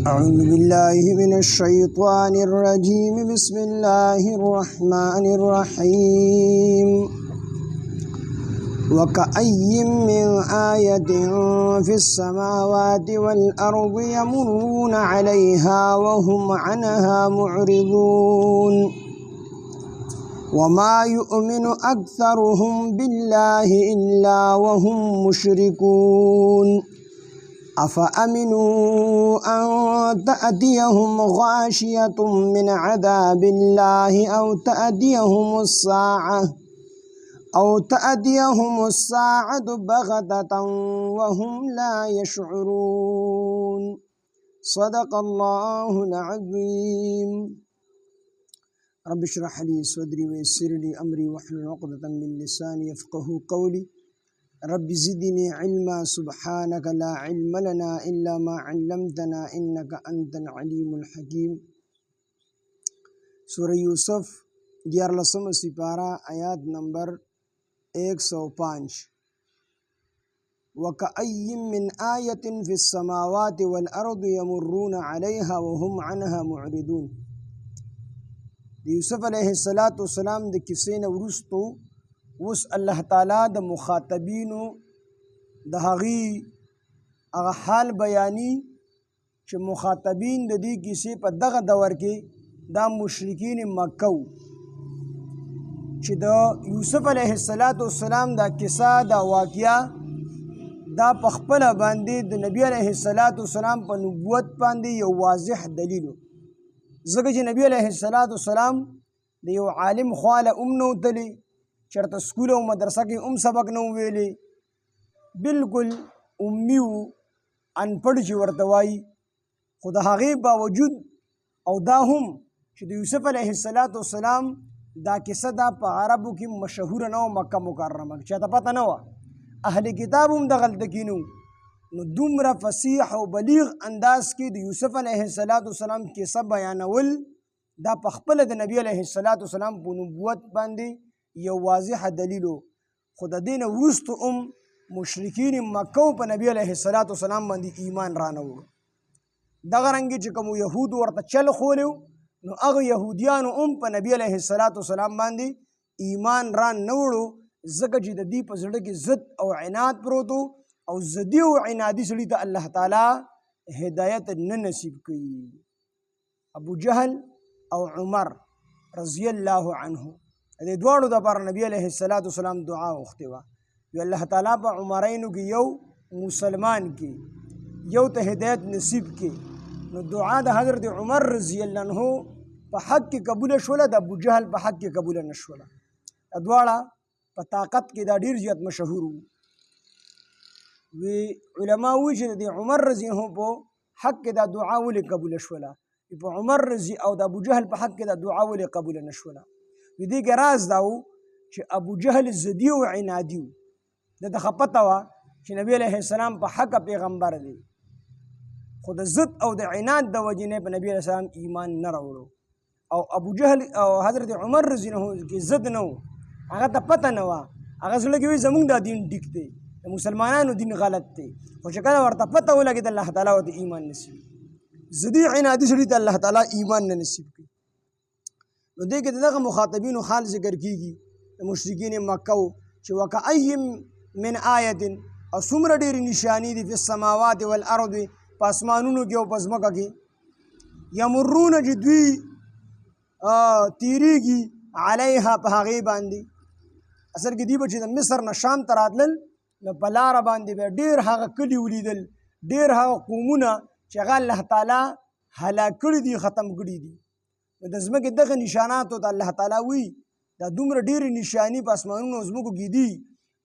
أعوذ بالله من الشيطان الرجيم بسم الله الرحمن الرحيم وكأي من آية في السماوات والأرض يمرون عليها وهم عنها معرضون وما يؤمن أكثرهم بالله إلا وهم مشركون أفأمنوا أن تأتيهم غاشية من عذاب الله أو تأتيهم الساعة بغتة وهم لا يشعرون صدق الله العظيم رب اشرح لي صدري ويسر لي أمري واحلل عقدة من لساني يفقهوا قولي رب زدني علما سبحانك لا علم لنا إلا ما علمتنا إنك أنت العليم الحكيم سورة یوسف 11 سپارہ آیات نمبر 105 وَكَأَيٍّ مِّنْ آيَةٍ فِي السَّمَاوَاتِ وَالْأَرْضِ يَمُرُّونَ عَلَيْهَا وَهُمْ عَنْهَا مُعْرِضُونَ یوسف علیہ السلام د کیسې نه وروستو اوس الله تعالی د مخاطبینو د هغه حال بیانی چې مخاطبین د دې کیسې په دغه دور کې دا مشرکین مکه چې د یوسف علیه السلام دا کیسه دا واقعیا دا په خپل باندې د نبی علیه السلام په نبوت باندې یو واضح دلیل ځکه چې نبی علیه السلام د یو عالم خواله نو تلی چرته سکول او مدرسه کې سبق نو ویلی بالکل امی و انپړ چې ورته وایي خو د هغې باوجود او دا هم چې د یوسف علیه السلام دا کیسه دا په عربو کې مشهوره نه وه مکه مکرمه کې چاته پته نه وه اهل کتاب هم دغلته کې نو دومره فصیح او بلیغ انداز کې د یوسف علیه السلام کیسه بیانول دا په خپله د نبی علیه السلام په نبوت باندې یو واضح دلیلو خو د دې نه وروستو مشرکین مکه په نبی علیه السلام باندې ایمان رانهوړو دغه رنګې چې کومو یهودو ورته چل خولی نو هغه یهودیانو په نبی علیه السلام باندې ایمان رانهوړو ځکه چې د دې په زړه کې ضد او عناد پروت او ضدي او عنادي سړي ته الله تعالی هدایت نه نصیب کوي ابو جهل او عمر رضی الله عنه د دواړو دپاره نبی علیه السلام دعا غوښتې وه وی الله تعالی په عمرینو کې یو مسلمان کې یو ته هدایت نصیب کې نو دعا د حضرت عمر رضی الله عنه په حق کې قبوله شوله د ابو جهل په حق کې قبوله نه شوله دواړه په طاقت کې دا ډېر زیات مشهور وو وی علما وایي چې د عمر رضی الله په حق کې دا دعا ولې قبوله شوله په عمر رضی او د ابو جهل په حق کې دا دعا ولې قبوله نه شوله وی دې کې راز دا و چې ابو جهل ضدي او عنادي و دته پته وه چې نبی علیه السلام په حق پیغمبر دی خو د ضد او د عناد د وجې نه په نبی علیه السلام ایمان نه راوړو او ابو جهل او حضرت عمر رضی الله عنه کې ضد نه و هغه ته پته نه وه هغه زړه کې وایي زموږ دا دین ټیک دی د مسلمانانو دین غلط دی خو چې کله ورته پته ولګېد الله تعالی ورته ایمان نصیب ضدي عنادي سړي ته الله تعالی ایمان نه نصیب کوي نو دې کې دغه مخاطبینو حال ذکر کیږي د مشرکین مکه چې وکأی من آیت او څومره ډېرې نشانې دي فی السماوات والارض په اسمانونو کې او په ځمکه کې یمرون چې دوی تیریږي علیها په هغې باندې اصل کې دوی به چې د مصر نه شام ته راتلل نو په لاره باندې به ډېر هغه کلي ولیدل ډېر هغه قومونه چې هغه الله تعالی هلاک کړي دي ختم کړي دي نو د ځمکې دغه نشاناتو ته الله تعالی وایي دا دومره ډېرې نشانې په اسمانونو ځمکو کې دي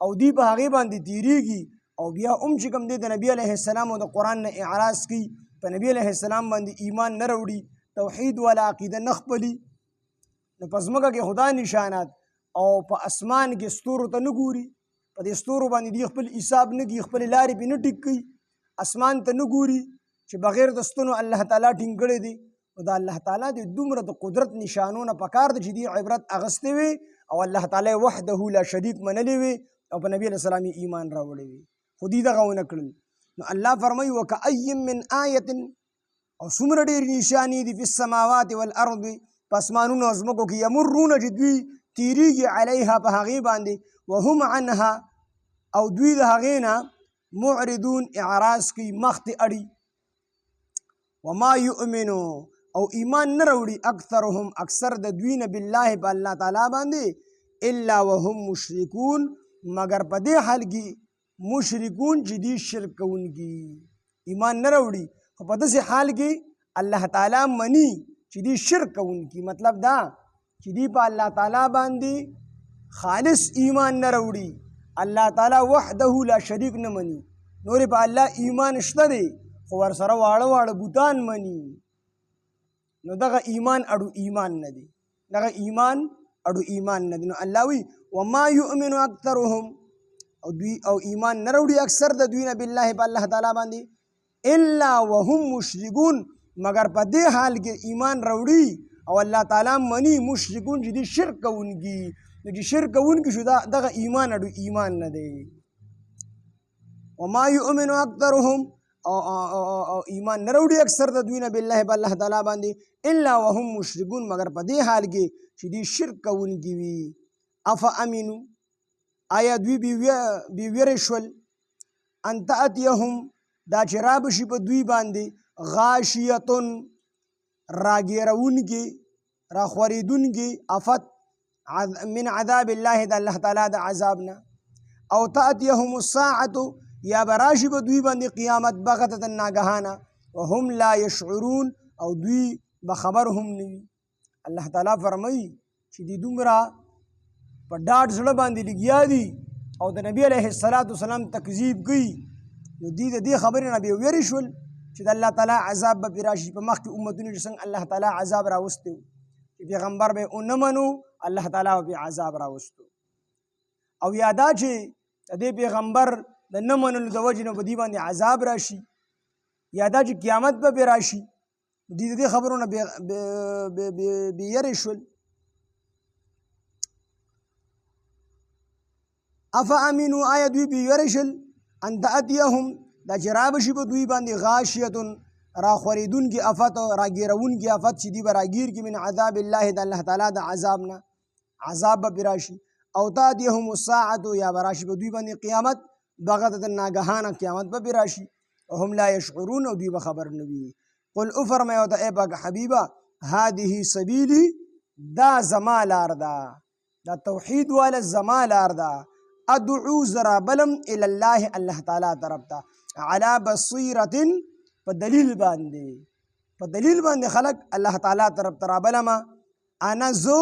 او دوی په هغې باندې تیریږي او بیا چې کوم دی د نبي علیه السلام او د قرآن نه اعراض کوي په نبي علیه السلام باندې ایمان نه راوړي توحید والا عقیده نه خپلي نو په ځمکه کې خدا نشانات او په اسمان کې ستورو ته نه ګوري په دې ستورو باندې دوی خپل حساب نه کوي خپلې لارې پرې نه ټیک کوي اسمان ته نه ګوري چې بغیر د ستنو الله تعالی ټینګ کړی دی نو د الله تعالی د دومره د قدرت نشانونه پکار دي چې دوی عبرت اخیستې وي او الله تعالی وحده لا شریک منلی وي او په نبی علیه السلام ایمان راوړی وي خو دوی دغه ونه کړل نو الله فرمایي وکأی من آیة او څومره ډېرې نشانې دي فی السماوات والارض په اسمانونو او ځمکو کې یمرونه چې دوی تیریږي علیها په هغې باندې وهم عنها او دوی د هغې نه معرضون اعراض کوي مخ ته اړي وما یؤمنو او ایمان نه راوړي اکثرهم اکثر د دوی نه بالله په الله تعالی باندې الا وهم مشرکون مگر په دې حال کې مشرکون چې دي شرک کوونکي ایمان نه راوړي خو په داسې حال کې الله تعالی مني چې دي شرک کوونکي مطلب دا چې دي په الله تعالی باندې خالص ایمان نه راوړي الله تعالی وحده لا شریک نه مني نور په الله ایمان شته دی خو ورسره واړه واړه بوتان مني نو دغه ایمان اړو ایمان نه دی دغه ایمان اړو ایمان نه دی نو الله وی وما یؤمن اکثرهم او دوی او ایمان نه راوړي اکثر د دوی نه بالله په الله تعالی باندې الا وهم مشرکون مگر په دې حال کې ایمان راوړي او الله تعالی مني مشرکون چې دي شرک کوونکي نو چې شرک کوونکي شو دغه ایمان اړو ایمان نه دی وما یؤمن اکثرهم او ایمان نه راوړي اکثر د دوی نه بالله په الله تعالی باندې الا وهم مشرکون مگر په دې حال کې چې دي شرک کوونکي وي افامنوا آیا دوی بې ویرې شول ان تأتیهم دا چې رابشي په دوی باندې غاشیتن راګیرونکي راخورېدونکي افت من عذاب الله د الله تعالی د عذابنا او تأتیهم الساعة یا براشي په دوی باندې قیامت بغتة ناګهانه وهم لا یشعرون او دوی به خبر هم نه وي الله تعالی فرمایي چې دوی دومره په ډاډ زړه باندې لګیا دي او د نبی علیه السلام تکذیب کوي نو دوی د دې خبرې نه بې ویرې شول چې د الله تعالی عذاب به پرې راشي په مخکې امتونو چې څنګه الله تعالی عذاب راوستی چې پیغمبر به یې ونه منو الله تعالی به عذاب راوستو او یا دا چې د دې پیغمبر د نه منلو د وجې نه په دوی باندې عذاب راشي یا دا چې قیامت به پرې راشي دوی د دې خبرو نه بې یرې شول افامنوا آیا دوی بې یرې شول ان تأتیهم دا چې رابشي په دوی باندې غاشیتن راخورېدونکي افت راګیرونکي افت چې دوی به راګیر کړي من عذاب الله د الله تعالی د عذاب نه عذاب به پرې راشي او تأتیهم الساعة یا به راشي په دوی باندې قیامت بغتة ناګهانه قیامت به پرې راشي وهم لا یشعرون او دوی به خبر نه وي قل افرمایه ورته ای پاک حبیبه هذه سبیلي دا زما لار ده دا توحید والا زما لار ده ادعو زرا بلم الى الله الله تعالی طرف ته على بصیرة په دلیل باندې خلق الله تعالی طرف ته رابلم انا زو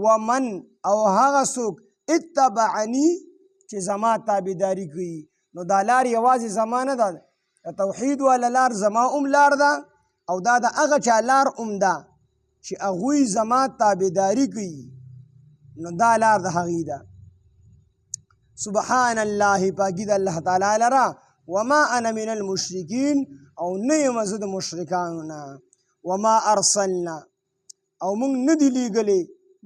ومن او هغه څوک اتبعنی چې زما تابعداري کوي نو دا لار یوازې زما نه ده توحید والا لار زما لار ده او دا د هغه چا لار ده چې هغوی زما تابعداري کوي نو دا لار د هغې ده سبحان الله پاکی د الله تعالی لرا وما انا من المشرکین او نه یم زه د مشرکانو نه وما ارسلنا او موږ نه دي لیږلي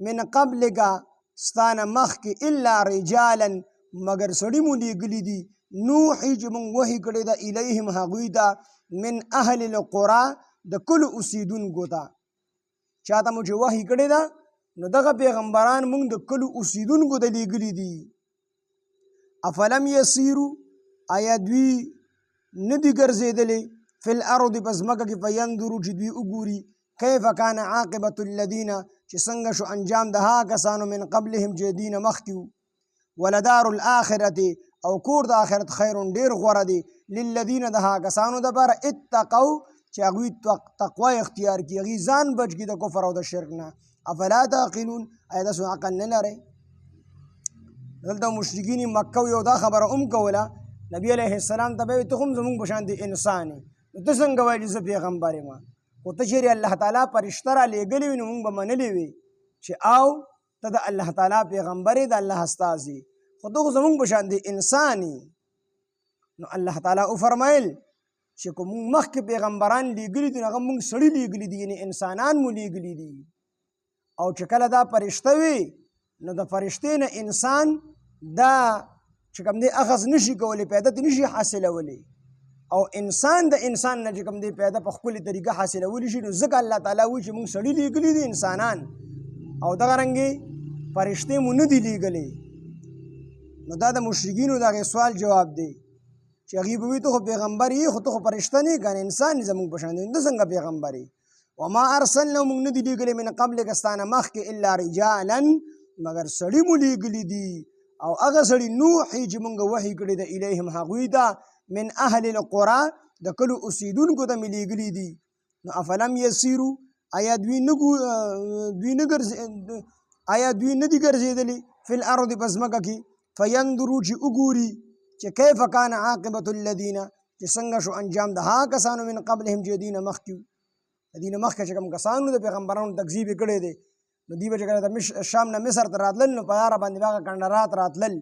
من قبلک ستانه مخکې الا رجالا مگر سړي مو لیږلي دي نوحي چې موږ وحي کړی ده الیهم هغوی ته من اهل القرى د کلو اوسیدونکو ته چاته مو چې وحي کړی ده نو دغه پیغمبران موږ د کلو اوسیدونکو ته لیږلي دي افلم یسیرو آیا دوی نه دي ګرځېدلې فی الارض په ځمکه کې فینظرو چې دوی وګوري کیف کان عاقبة الذین چې څنګه شو انجام د هغه کسانو من قبلهم چې دوی نه مخکې ولدار الآخرة او کور د آخرت خیر ډېر غوره دی للذین د هغه کسانو دپاره اتقوا چې هغوی تقوا اختیار کړي هغوی ځان بچ کړي د کفر او د شرک نه افلا تعقلون آیا تاسو عقل نه لرئ دلته مشرکین مکه یو دا خبره کوله نبی علیه السلام ته به ته هم زمونږ په شان انسان یې ته څنګه وایې چې زه پیغمبر یم خو ته چېرې الله تعالی فرشته را لېږلې وي نو مونږ به منلې وي چې او ته د الله تعالی پیغمبر یې د الله استازي خو ته خو زمونږ په شان انسان یې نو الله تعالی وفرمایل چې کوم مونږ مخکې پیغمبران لېږلي دي نو هغه مونږ سړي لېږلي دي یعنې انسانان مو لېږلي دي او چې کله دا فرشته وي نو د فرشتې نه انسان دا چې کوم دی اخذ نشي کولی پیدا ته نشي حاصلولی او انسان د انسان نه چې کوم دی پیدا په ښکلې طریقه حاصلولی شي، نو ځکه الله تعالی وایي چې موږ سړي لیږلي دي انسانان، او دغه رنګې فرشتې مو نه دي لیږلې. نو دا د مشرکینو د هغې سوال جواب دی چې هغوی به وایي ته خو پیغمبر یې، خو ته خو فرشته نه یې، که انسان یې زموږ په شان دی، ته څنګه پیغمبر یې؟ وما ارسلنا موږ نه دي لیږلي من قبلک ستا نه مخکې الا رجالا مګر سړي مو لیږلي دي، او هغه سړي نوحي چې موږ وحي کړي د الیهم هغوی ته من اهل القرى د کلو اوسیدونکو ته مې لیږلي دي. نو افلم یسیرو آیا دوی نه دي ګرځېدلي فی الارض په ځمکه کې فینظرو چې وګوري چې کیف کان عاقبة الذین چې څنګه شو انجام د هغه کسانو من قبلهم چې دینه مخکې د دینه مخکې چې کوم کسانو د پیغمبرانو تکذیب یې کړی دی، نو دوی به چې کله د شام نه مصر ته راتلل نو په لاره باندې به هغه کنډرات راتلل.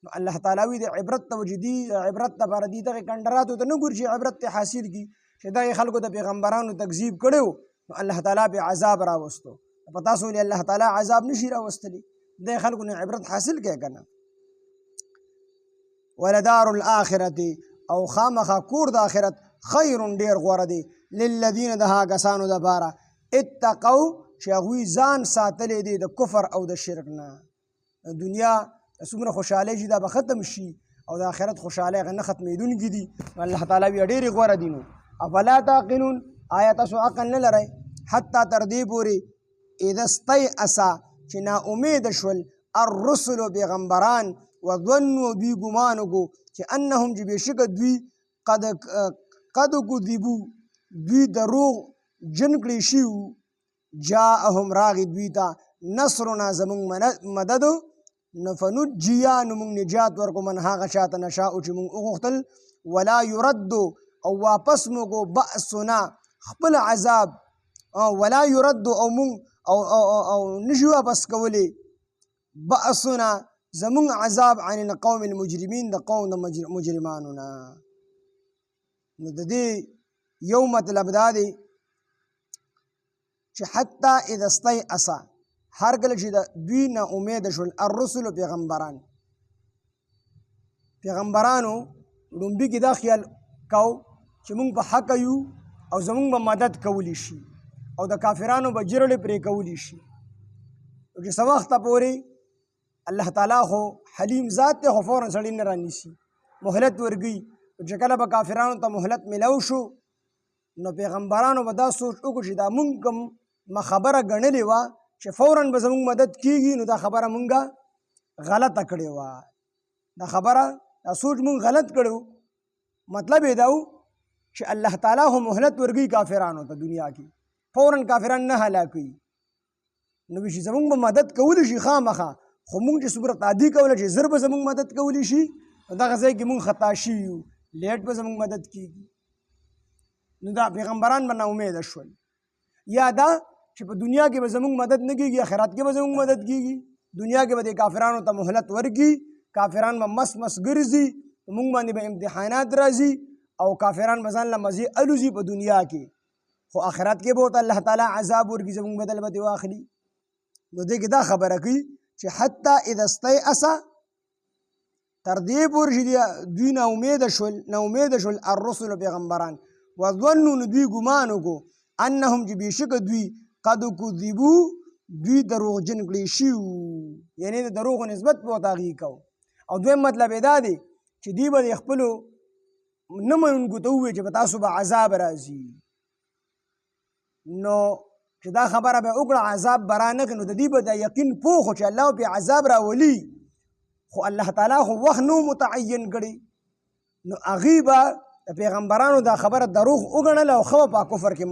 نو الله تعالی وایي د عبرت توجه دي، عبرت دپاره دي دغې کنډراتو ته نه ګوري چې عبرت ترې حاصل کړي چې دغې خلکو د پیغمبرانو تکذیب کړی و، نو الله تعالی پرې عذاب راوستو. په تاسو ولې الله تعالی عذاب نشي راوستلی؟ دغې خلکو نه عبرت حاصل کړی که نه. ولدار الآخرة او خامخا کور د آخرت خیر ډېر غوره دی للذین د هغه کسانو دپاره اتقوا چې هغوی ځان ساتلی دی د کفر او د شرک نه. دنیا څومره خوشحالۍ چې دا به ختم شي او د آخرت خوشحالۍ هغه نه ختمېدونکي دي. الله تعالی وایي ډېرې غوره دي. نو افلا تعقلون آیا تاسو عقل نه لرئ؟ حتی تر دې پورې اذا استیأس چې ناامیده شول الرسل پیغمبران وظنوا دوی ګمان وکړو چې انهم چې بېشکه دوی قد کذبوا دوی دروغ جن کړي شوي جاءهم راغی دوی ته نصرنا زمونږ مدد نو فنجیا نو موږ نجات ورکو من هغه چاته نشاء چې موږ وغوښتل ولا يرد او واپس موږ بأسنا خپل عذاب ولا يرد او موږ او نشو واپس کولی بأسنا زمونږ عذاب عن القوم المجرمین د قوم د مجرمانو نه. نو د دې یو مطلب دا دی چې حتی اذا استیأس هر کله چې د دوی نه امیده شول الرسل پیغمبرانو لومبي کې دا خیال کو چې موږ په حق یو او زموږ به مدد کولی شي او د کافرانو به جرړې پرې کولی شي. چې څه وخته پورې الله تعالی خو حلیم ذات دی، خو فوراً سړي نه رانیسي، مهلت ورکوي. چې کله به کافرانو ته مهلت میلاو شو نو پیغمبرانو به دا سوچ وکړو چې دا مونږ کوم خبره ګڼلې وه چې فوراً به زموږ مدد کېږي، نو دا خبره مونږ غلطه کړې وه، دا خبره دا سوچ مونږ غلط کړو. مطلب یې دا و چې الله تعالی خو مهلت ورکوي کافرانو ته دنیا کې، فوراً کافران نه هلاکوي، نو وایي چې زموږ به مدد کولی شي خامخا، خو مونږ چې څومره تعدي کوله چې زر به زموږ مدد کولی شي، نو دغه ځای کې مونږ خطا شوي یو، لیټ به زموږ مدد کېږي. نو دا پیغمبران به ناامیده شول. یا دا چې په دنیا کې به زموږ مدد نه کېږي، آخرت کې به زموږ مدد کېږي. دنیا کې به د کافرانو ته مهلت ورکړي، کافران به مس ګرځي، موږ باندې به امتحانات راځي او کافران به ځان له مزې الوزي په دنیا کې، خو آخرت کې به ورته الله تعالی عذاب ورکړي، زموږ بدل به ترې واخلي. نو دې کې دا خبره کوي چې حتی اذا استیأس تر دې پورې چې دوی ناامیده شول الرسل پیغمبران وظنوا نو دوی ګمان وکړو انهم چې بېشکه دوی قد کذبوا دوی دروغجن کړي شوي، یعنې د دروغو نسبت به ورته هغوی کو. او دویم مطلب یې دا دی چې دوی به د خپلو نه منونکو ته ووایي چې په تاسو به عذاب راځي، نو چې دا خبره به وکړه عذاب به رانغی، نو د دې به دا یقین پوخ چې الله پرې عذاب راولي، خو الله تعالی خو وخت نو متعین کړي، نو هغوی به د پیغمبرانو دا خبره دروغ وګڼله او ښه به په کفر کې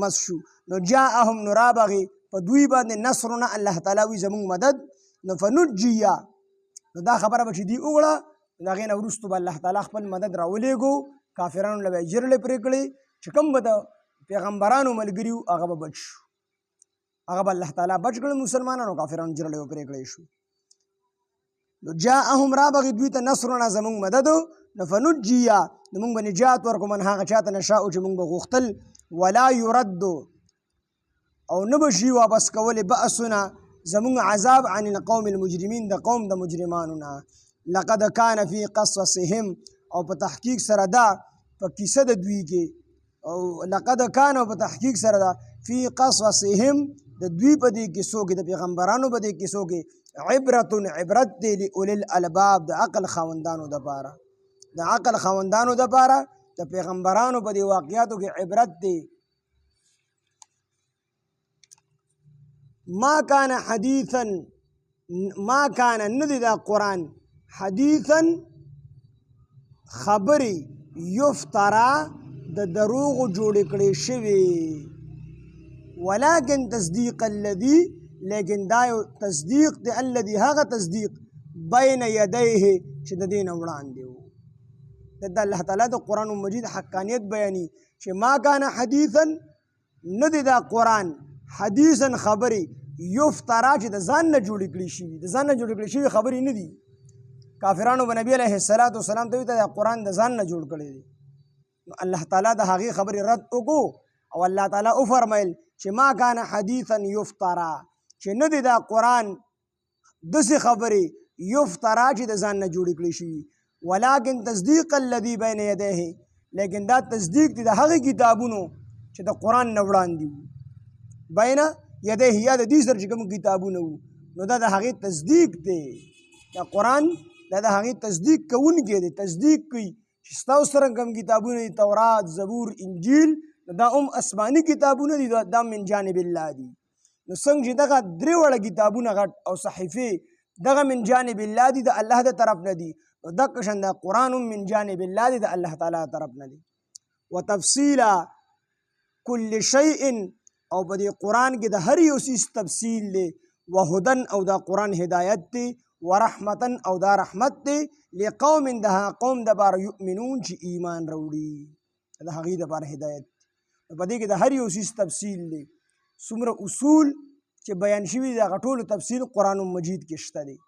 مس شو. نو جاءهم نو رابغې په دوی باندې نصرونه الله تعالی وي زموږ مدد، نو فنجیا نو دا خبره به چې دوی وکړه د هغې نه وروستو به الله تعالی خپل مدد راولېږو، کافرانو له به یې جرړې پرې کړې، چې کوم به د پیغمبرانو ملګري وو هغه به بچ شو، هغه به الله تعالی بچ کړل مسلمانانو، کافرانو جرړې پرې کړی شو. نو جاءهم رابغې دوی ته نصرونه زموږ مدد، نو فنجیا نو موږ به نجات ورکو من هغه چاته نشاء چې موږ به غوښتل ولا يرد او نه به شي واپس کولی بأسنا زموږ عذاب عن القوم المجرمین د قوم د مجرمانو نه. لقد کان فی قصصهم او په تحقیق سره دا په کیسه د دوی کې او لقد کان او په تحقیق سره دا فی قصصهم د دوی په دې کیسو کې د پیغمبرانو په دې کیسو کې عبرت دی لاولی الالباب د عقل خاوندانو دپاره د پیغمبرانو په دې واقعاتو کې عبرت دی. ما کان ندی دا قرآن حدیثا خبرې یفترا د دروغو جوړې کړې شوې ولکن تصدیق الذي لیکن دا یو تصدیق دی الذي هغه تصدیق بین یدیه چې د دې نه وړاندې و. د الله تعالی د قرآن مجید حقانیت بیاني چې ما کان حدیثا ندی دا قرآن حدیثا خبرې یفترا چې د ځان نه جوړې کړې شوي خبرې نه دي. کافرانو به نبی علیه الصلاۃ والسلام ته ویل دا قرآن د ځان نه جوړ کړی دی. نو الله تعالی د هغې خبرې رد وکړو او الله تعالی وفرمیل چې ما کان حدیثا یفترا چې نه دی دا قرآن داسې خبرې یفترا چې د ځان نه جوړې کړې شوي ولکن تصدیق الذي بین یدیه لیکن دا تصدیق دی د هغې کتابونو چې د قرآن نه وړاندې وو. بین یدیه یا د دې سره چې کوم کتابونه وو نو دا د هغې تصدیق دی. دا قرآن دا د هغې تصدیق کوونکی دی. تصدیق کوي چې ستاسو سره کوم کتابونه دي تورات زبور انجیل دا آسماني کتابونه دي دا من جانب الله دي. نو څنګه چې دغه درې وړه کتابونه غټ او صحیفې دغه من جانب الله دي د الله د طرف نه دي نو دغه شان دا قرآن من جانب الله دي د الله تعالی طرف نه دي. وتفصیل کل شیء او په دې قرآن کې د هر یو څیز تفصیل دی. وهدن او دا قرآن هدایت دی. ورحمتن او دا رحمت دی. لقوم دها قوم دپاره یؤمنون چې ایمان راوړي د هغې دپاره هدایت دی. په دې کې د هر یو څیز تفصیل دی. څومره اصول چې بیان شوي دي هغه ټولو تفصیل قرآن مجید کې شته دی.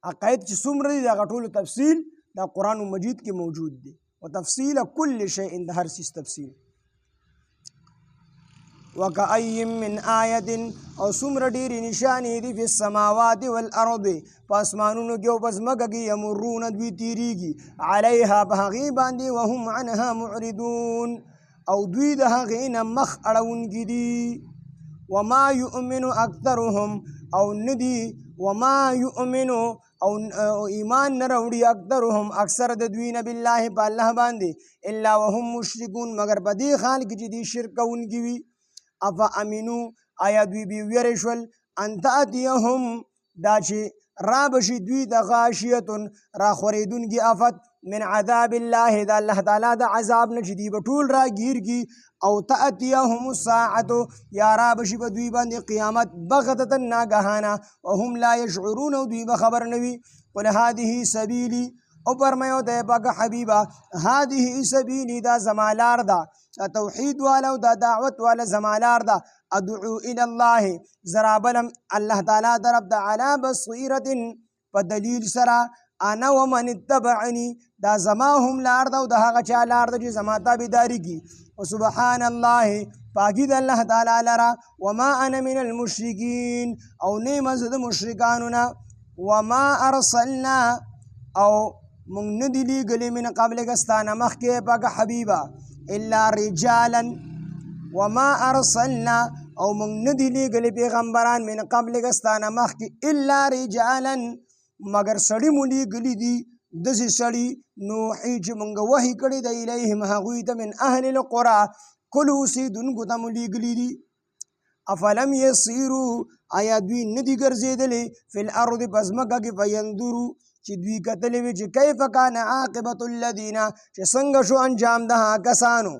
عقاید چې څومره دي د هغه ټولو تفصیل دا قرآن مجید کې موجود دی. وتفصیل کل شیء د هر څیز تفصیل. وکأی من آیت او څومره ډېرې نشانې دي فی السماوات والارض په اسمانونو کې او په ځمکه کې یمرون دوی تیریږي علیها په هغې باندې وهم عنها معرضون او دوی د هغې نه مخ اړونکي دي. وما یؤمن اکثرهم او ندي وما یؤمن او ایمان نه راوړي اکثرهم اکثر د دوی نه بالله په الله باندې الا وهم مشرکون مگر په دې حال کې چې دوی شرک کوونکي وي. افا امینو آیا دوی بې ویرې شول ان تأتیهم دا چې را بشي دوی د غاشیتون را خورېدونکي افت من عذاب الله د الله تعالی د عذاب نه چې دوی به ټول را ګیر کي او تأتیهم الساعة یا را بشي په دوی باندې قیامت بغتة ناګهانه وهم لا یشعرون او دوی به خبر نه وي. قل هذه سبیلي او فرمایو ته پاکه حبیبه هذه سبیلي دا زما لار ده توحید والا او دا دعوت والا زما لار ده ادعو الى الله زرابلم الله تعالی طرف ده علی بصیرة په دلیل سره انا ومن اتبعنی دا زما هم لار ده او د هغه چا لار ده چې زما تابعداري کي. وسبحان الله پاکی د الله تعالی لره وما انا من المشرکین او نه مزه د مشرکانو نه. وما ارسلنا او مونږ نه دي لیږلي من قبلک ستانه مخکې پاکه حبیبه الا رجالا وما ارسلنا او مونږ نه دي لیږلي پیغمبران من قبلک ستانه مخکې الا رجالا مگر سړي مو لیږلي دي داسې سړي نوحي چې مونږ وحي کړی دی الیهم هغوی ته من اهل القرى کلو اوسېدونکو ته مو لیږلي دي. افلم یسیرو آیا دوی نه دي ګرځېدلې فی الارض په ځمکه کې فینظرو چې دوی کتلې وي چې کیف کان عاقبة الذین چې څنګه شو انجام د هغه کسانو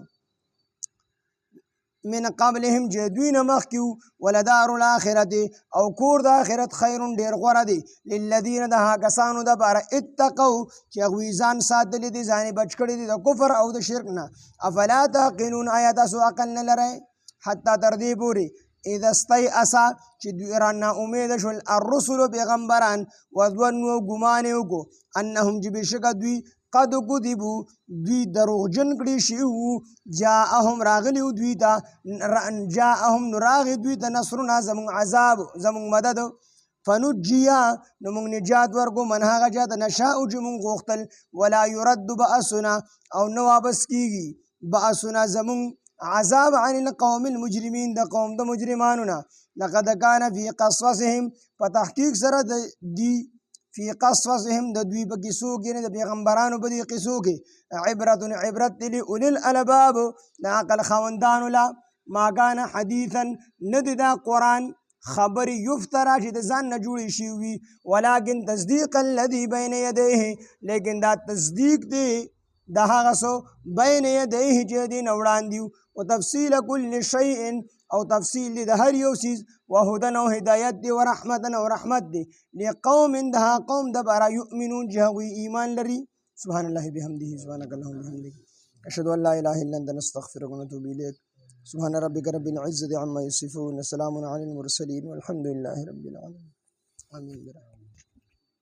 من قبلهم چې دوی نه مخکې وو. ولدار الاخرة او کور د آخرت خیر ډېر غوره دی للذین د هغه کسانو دپاره اتقوا چې هغوی ځان ساتلی دي ځان یې بچ کړی دي د کفر او د شرک نه. افلا تعقلون آیا تاسو عقل نه لرئ حتی تر دې پورې اذا استیأسا چې دوی را نا امید شول الرسل پیغمبران وظنوا ګمان یې وکړو انهم چې بېشکه دوی قد کذبوا دوی دروغجن کړي شوي وو. جاءهم راغلي وو دوی ته نو راغی دوی ته نصرنا زموږ عذاب زموږ مدد فنجیا نو موږ نجات ورکو من هغه چاته نشاء چې موږ غوښتل ولا يرد بأسنا او نه واپس کیږي بأسنا زموږ عذاب عن القوم المجرمین د قوم د مجرمانو نه لقد كان في قصصهم په تحقیق سره دی فی قصصهم د دوی په کیسو کې نه د پیغمبرانو په دې کیسو کې عبرت لأولی الالباب د عقل خاوندانو لا ما کان حدیثا نه دی دا قرآن خبر یفترا چې د ځان نه جوړې شوي وي ولکن تصدیق الذي بین یدیه لیکن دا تصدیق دی د هغه څه بین یدیه چې دې نه وړاندې و تفصیل کل شیء او تفصیل دی د هر یو څیز وهدن او هدایت دی ورحمتا او رحمت دی لقوم دها قوم دپاره یؤمنون چې هغوی ایمان لري سبحان الله بحمده سبحانك اللهم وبحمدك اشهد ان لا اله الا انت نستغفرك ونتوب اليك سبحان ربك رب العزة عما يصفون وسلام على المرسلين والحمد لله رب العالمين آمين.